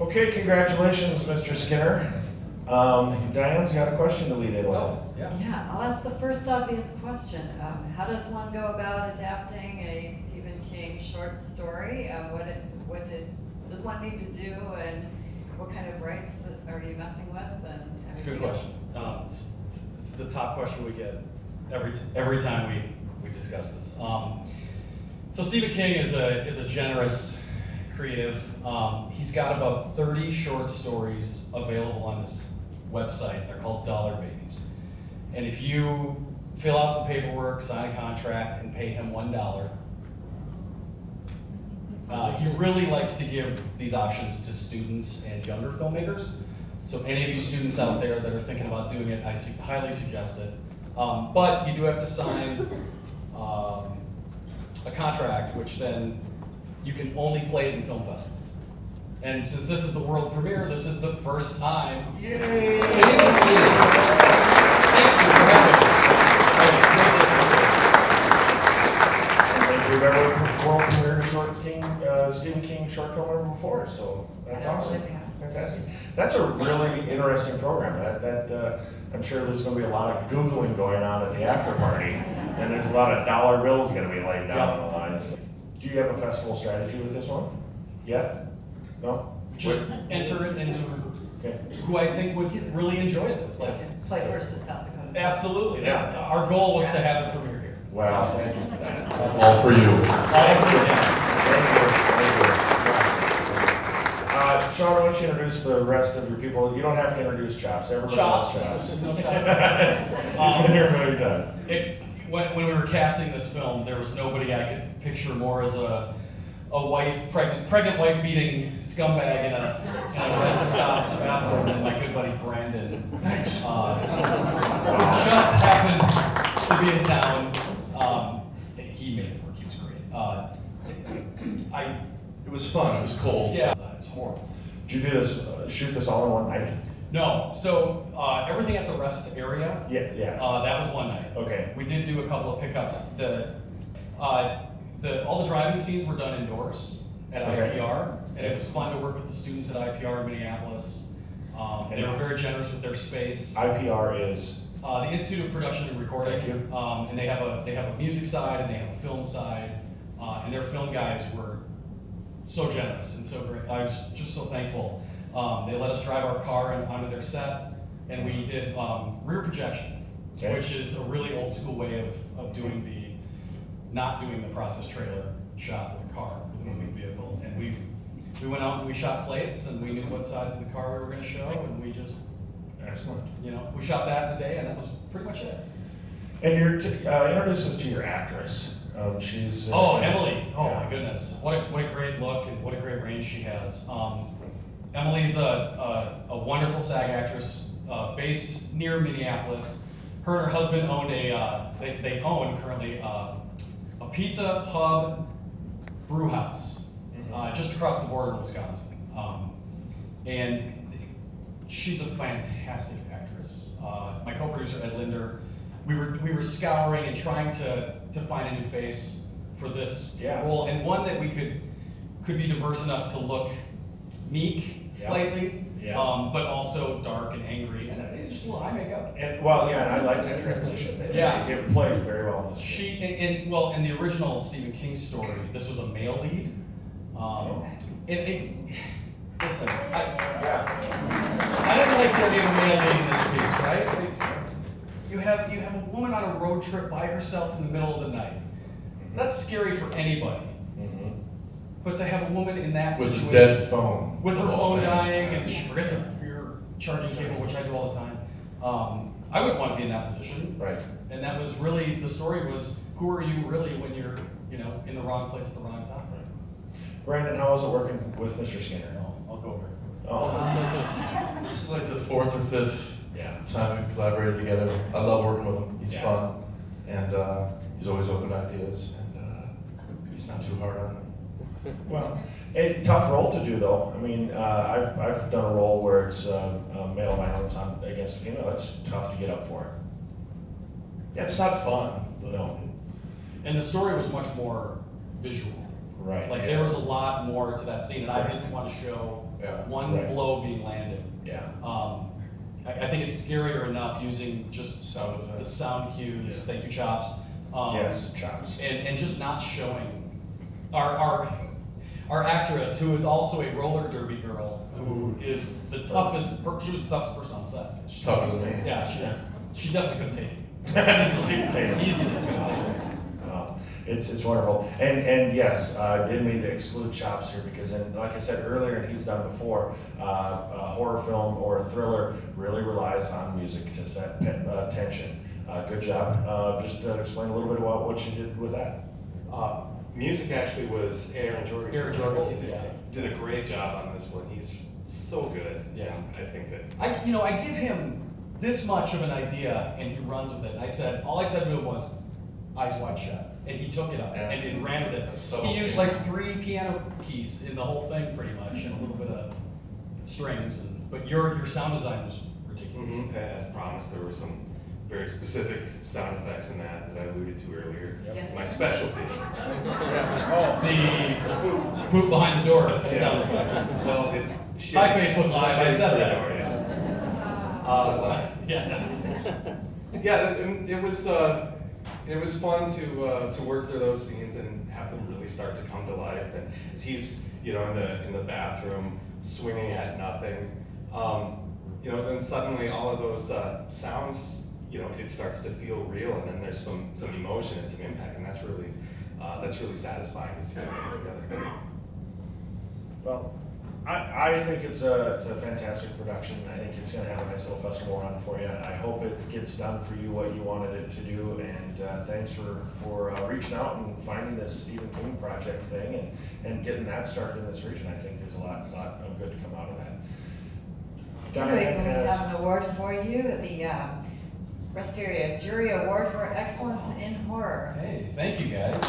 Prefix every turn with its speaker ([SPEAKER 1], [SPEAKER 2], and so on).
[SPEAKER 1] Okay, congratulations, Mr. Skinner. Diane's got a question to lead in with.
[SPEAKER 2] Yeah, I'll ask the first obvious question. How does one go about adapting a Stephen King short story? What does one need to do, and what kind of rights are you messing with? And
[SPEAKER 3] it's a good question. It's the top question we get every time we discuss this. So Stephen King is a generous creative. He's got about 30 short stories available on his website. They're called Dollar Babies. And if you fill out some paperwork, sign a contract, and pay him $1, he really likes to give these options to students and younger filmmakers. So any of you students out there that are thinking about doing it, I highly suggest it. But you do have to sign a contract, which then you can only play it in film festivals. And since this is the world premiere, this is the first time.
[SPEAKER 1] Yay!
[SPEAKER 3] Thank you for having me.
[SPEAKER 1] We've ever world premiered Stephen King short film ever before, so that's awesome. Fantastic. That's a really interesting program. I'm sure there's going to be a lot of Googling going on at the after party, and there's a lot of dollar bills going to be laid down on the line. So, do you have a festival strategy with this one? Yeah? No?
[SPEAKER 3] Just enter it into
[SPEAKER 1] okay.
[SPEAKER 3] who I think would really enjoy this.
[SPEAKER 2] play first in South Dakota.
[SPEAKER 3] Absolutely. Yeah. Our goal was to have it premiere here.
[SPEAKER 1] Wow, thank you for that.
[SPEAKER 4] All for you.
[SPEAKER 3] All for you.
[SPEAKER 1] Thank you. Sean, why don't you introduce the rest of your people? You don't have to introduce Chops. Everybody knows Chops.
[SPEAKER 3] No Chops.
[SPEAKER 1] He's been here many times.
[SPEAKER 3] When we were casting this film, there was nobody I could picture more as a pregnant wife beating scumbag in a rest stop bathroom than my good buddy Brandon.
[SPEAKER 1] Thanks.
[SPEAKER 3] Just happened to be in town. He made it work. He was great.
[SPEAKER 4] It was fun. It was cold.
[SPEAKER 3] Yeah. It was horrible.
[SPEAKER 1] Did you shoot this all in one night?
[SPEAKER 3] No. So everything at the rest area.
[SPEAKER 1] Yeah.
[SPEAKER 3] That was one night.
[SPEAKER 1] Okay.
[SPEAKER 3] We did do a couple of pickups. All the driving scenes were done indoors at IPR, and it was fun to work with the students at IPR in Minneapolis. They were very generous with their space.
[SPEAKER 1] IPR is
[SPEAKER 3] the Institute of Production and Recording.
[SPEAKER 1] Thank you.
[SPEAKER 3] And they have a music side and they have a film side, and their film guys were so generous and so great. I was just so thankful. They let us drive our car onto their set, and we did rear projection, which is a really old school way of doing not doing the process trailer shot with a car, with a moving vehicle. And we went out and we shot plates, and we knew what sides of the car we were going to show, and we just,
[SPEAKER 1] excellent.
[SPEAKER 3] We shot that in a day, and that was pretty much it.
[SPEAKER 1] And you're introduce us to your actress. She's
[SPEAKER 3] Emily. Oh
[SPEAKER 1] yeah.
[SPEAKER 3] My goodness, what a great look and what a great range she has. Emily's a wonderful SAG actress based near Minneapolis. Her and her husband owned they own currently a pizza pub brew house just across the border in Wisconsin. And she's a fantastic actress. My co-producer Ed Linder, we were scouring and trying to find a new face for this role, and one that we could be diverse enough to look meek slightly, but also dark and angry, and just a little eye makeup.
[SPEAKER 1] And I like that transition. It played very well in this.
[SPEAKER 3] In the original Stephen King story, this was a male lead. Listen, I didn't like the idea of a male lead in this piece, right? You have a woman on a road trip by herself in the middle of the night. That's scary for anybody. But to have a woman in that situation,
[SPEAKER 4] with a dead phone,
[SPEAKER 3] with her phone dying, and she forgets her charging cable, which I do all the time, I wouldn't want to be in that position.
[SPEAKER 1] Right.
[SPEAKER 3] And that was really the story. Was who are you really when you're in the wrong place at the wrong time?
[SPEAKER 1] Right. Brandon, how was it working with Mr. Skinner?
[SPEAKER 3] I'll go over.
[SPEAKER 4] This is like the fourth or fifth time we've collaborated together. I love working with him. He's fun, and he's always open to ideas, and he's not too hard on it.
[SPEAKER 1] Well, a tough role to do, though. I mean, I've done a role where it's male violence against a female. It's tough to get up for it.
[SPEAKER 4] Yeah, it's not fun.
[SPEAKER 1] No.
[SPEAKER 3] And the story was much more visual.
[SPEAKER 1] Right.
[SPEAKER 3] Like there was a lot more to that scene, and I didn't want to show one
[SPEAKER 1] Right.
[SPEAKER 3] blow being landed.
[SPEAKER 1] Yeah.
[SPEAKER 3] I think it's scarier enough using just
[SPEAKER 4] Sound effects.
[SPEAKER 3] the sound cues.
[SPEAKER 1] Yeah.
[SPEAKER 3] Thank you, Chops.
[SPEAKER 1] Yes, chops.
[SPEAKER 3] And just not showing our actress, who is also a roller derby girl, who is the toughest. She was the toughest person on set.
[SPEAKER 4] She's tougher than me.
[SPEAKER 3] Yeah, she definitely couldn't take it.
[SPEAKER 1] She can take it.
[SPEAKER 3] Easily couldn't take it.
[SPEAKER 1] It's wonderful, and yes, I didn't mean to exclude Chops here because, like I said earlier, and he's done before, a horror film or a thriller really relies on music to set tension. Good job. Just explain a little bit about what you did with that.
[SPEAKER 5] Music actually was Aaron Jorgensen.
[SPEAKER 3] Aaron Jorgensen, yeah.
[SPEAKER 5] Did a great job on this one. He's so good.
[SPEAKER 3] Yeah.
[SPEAKER 5] I think that.
[SPEAKER 3] I give him this much of an idea, and he runs with it. All I said to him was, eyes wide shut. And he took it up and ran with it.
[SPEAKER 4] That's so
[SPEAKER 3] He used like 3 piano keys in the whole thing pretty much, and a little bit of strings. But your sound design was ridiculous.
[SPEAKER 5] As promised, there were some very specific sound effects in that I alluded to earlier.
[SPEAKER 2] Yes.
[SPEAKER 5] My specialty.
[SPEAKER 3] The poop behind the door sound effects.
[SPEAKER 5] Well, it's.
[SPEAKER 3] Hi, Facebook Live, I said that.
[SPEAKER 5] Yeah, it was fun to work through those scenes and have them really start to come to life. And as he's in the bathroom swinging at nothing, then suddenly all of those sounds, it starts to feel real, and then there's some emotion and some impact, and that's really satisfying to see them come together.
[SPEAKER 1] Well, I think it's a fantastic production. I think it's going to have a nice little festival run for you. I hope it gets done for you what you wanted it to do, and thanks for reaching out and finding this Stephen King project thing and getting that started in this region. I think there's a lot of good to come out of that.
[SPEAKER 2] We have an award for you, the Rest Area Jury Award for Excellence in Horror.
[SPEAKER 3] Hey, thank you guys.